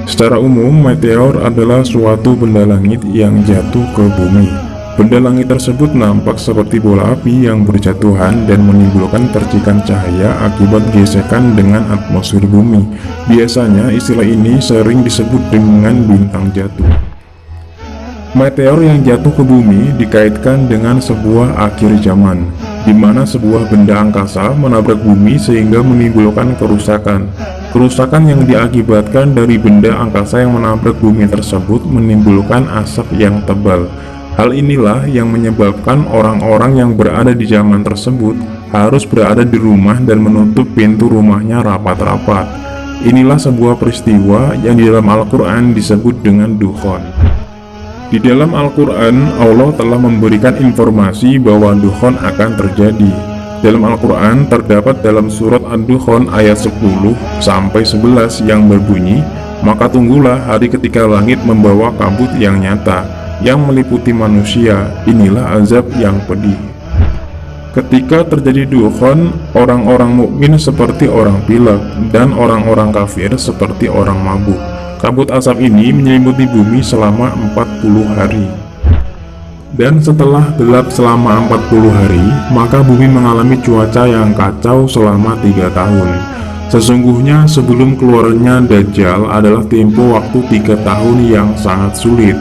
Secara umum, meteor adalah suatu benda langit yang jatuh ke bumi. Benda langit tersebut nampak seperti bola api yang berjatuhan dan menimbulkan percikan cahaya akibat gesekan dengan atmosfer bumi. Biasanya istilah ini sering disebut dengan bintang jatuh. Meteor yang jatuh ke bumi dikaitkan dengan sebuah akhir zaman, di mana sebuah benda angkasa menabrak bumi sehingga menimbulkan kerusakan. Kerusakan yang diakibatkan dari benda angkasa yang menabrak bumi tersebut menimbulkan asap yang tebal. Hal inilah yang menyebabkan orang-orang yang berada di zaman tersebut harus berada di rumah dan menutup pintu rumahnya rapat-rapat. Inilah sebuah peristiwa yang di dalam Al-Quran disebut dengan dukhon. Di dalam Al-Quran, Allah telah memberikan informasi bahwa dukhon akan terjadi. Dalam Al-Quran terdapat dalam surat Ad-Dukhan ayat 10-11 yang berbunyi, "Maka tunggulah hari ketika langit membawa kabut yang nyata, yang meliputi manusia, inilah azab yang pedih." Ketika terjadi dukhon, orang-orang mukmin seperti orang pilek dan orang-orang kafir seperti orang mabuk. Kabut asap ini menyelimuti bumi selama 40 hari. Dan setelah gelap selama 40 hari, maka bumi mengalami cuaca yang kacau selama 3 tahun. Sesungguhnya sebelum keluarnya Dajjal adalah tempo waktu 3 tahun yang sangat sulit.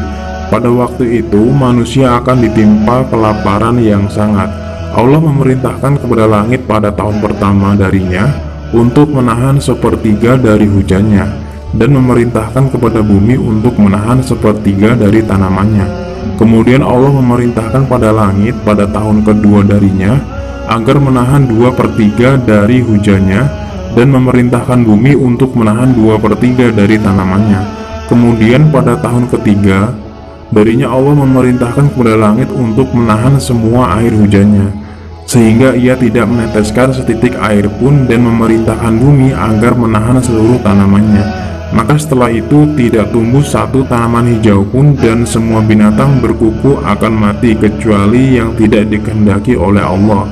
Pada waktu itu, manusia akan ditimpa kelaparan yang sangat. Allah memerintahkan kepada langit pada tahun pertama darinya untuk menahan sepertiga dari hujannya, dan memerintahkan kepada bumi untuk menahan sepertiga dari tanamannya. Kemudian Allah memerintahkan pada langit pada tahun kedua darinya agar menahan 2/3 dari hujannya, dan memerintahkan bumi untuk menahan 2/3 dari tanamannya. Kemudian pada tahun ketiga darinya Allah memerintahkan kepada langit untuk menahan semua air hujannya, sehingga ia tidak meneteskan setitik air pun, dan memerintahkan bumi agar menahan seluruh tanamannya. Maka setelah itu tidak tumbuh satu tanaman hijau pun, dan semua binatang berkuku akan mati kecuali yang tidak dikehendaki oleh Allah.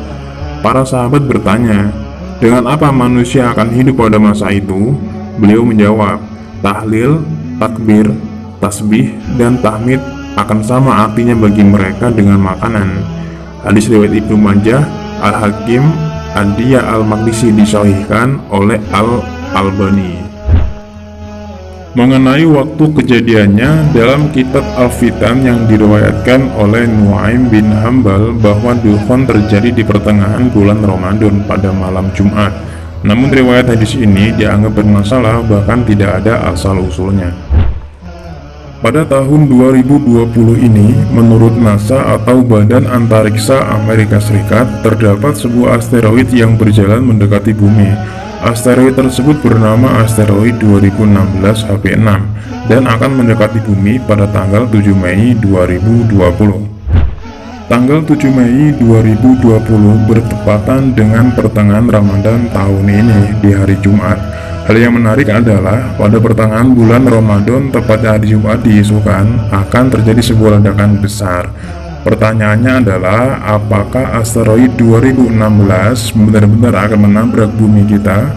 Para sahabat bertanya, dengan apa manusia akan hidup pada masa itu? Beliau menjawab, tahlil, takbir, tasbih, dan tahmid akan sama artinya bagi mereka dengan makanan. Hadis riwayat Ibnu Majah, Al-Hakim, Ad-Diya Al-Maqdisi disahihkan oleh Al-Albani. Mengenai waktu kejadiannya, dalam kitab Al-Fitan yang diriwayatkan oleh Nuaim bin Hambal bahwa dukhon terjadi di pertengahan bulan Ramadan pada malam Jumat. Namun riwayat hadis ini dianggap bermasalah, bahkan tidak ada asal-usulnya. Pada tahun 2020 ini, menurut NASA atau Badan Antariksa Amerika Serikat, terdapat sebuah asteroid yang berjalan mendekati bumi. Asteroid tersebut bernama asteroid 2016 HP6 dan akan mendekati bumi pada tanggal 7 Mei 2020. Tanggal 7 Mei 2020 bertepatan dengan pertengahan Ramadan tahun ini di hari Jumat. Hal yang menarik adalah pada pertengahan bulan Ramadan, tepatnya hari Jumat diisukan akan terjadi sebuah ledakan besar. Pertanyaannya adalah, apakah asteroid 2016 benar-benar akan menabrak bumi kita?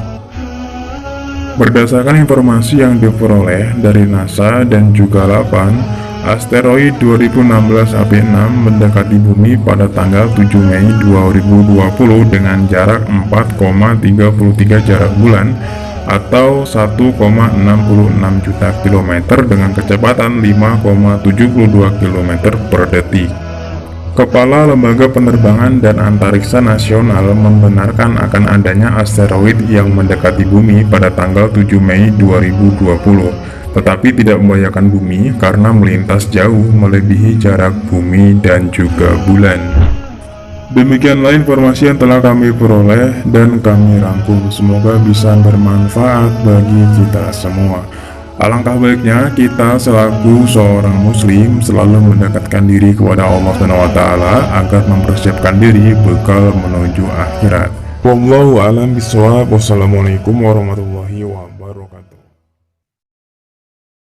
Berdasarkan informasi yang diperoleh dari NASA dan juga LAPAN, asteroid 2016 HP6 mendekati bumi pada tanggal 7 Mei 2020 dengan jarak 4,33 jarak bulan atau 1,66 juta kilometer dengan kecepatan 5,72 km per detik. Kepala Lembaga Penerbangan dan Antariksa Nasional membenarkan akan adanya asteroid yang mendekati bumi pada tanggal 7 Mei 2020, tetapi tidak membahayakan bumi karena melintas jauh melebihi jarak bumi dan juga bulan. Demikianlah informasi yang telah kami peroleh dan kami rangkum. Semoga bisa bermanfaat bagi kita semua. Alangkah baiknya kita selaku seorang muslim selalu mendekatkan diri kepada Allah SWT agar mempersiapkan diri bekal menuju akhirat. Wallahu a'lam bishawab. Wassalamualaikum warahmatullahi wabarakatuh.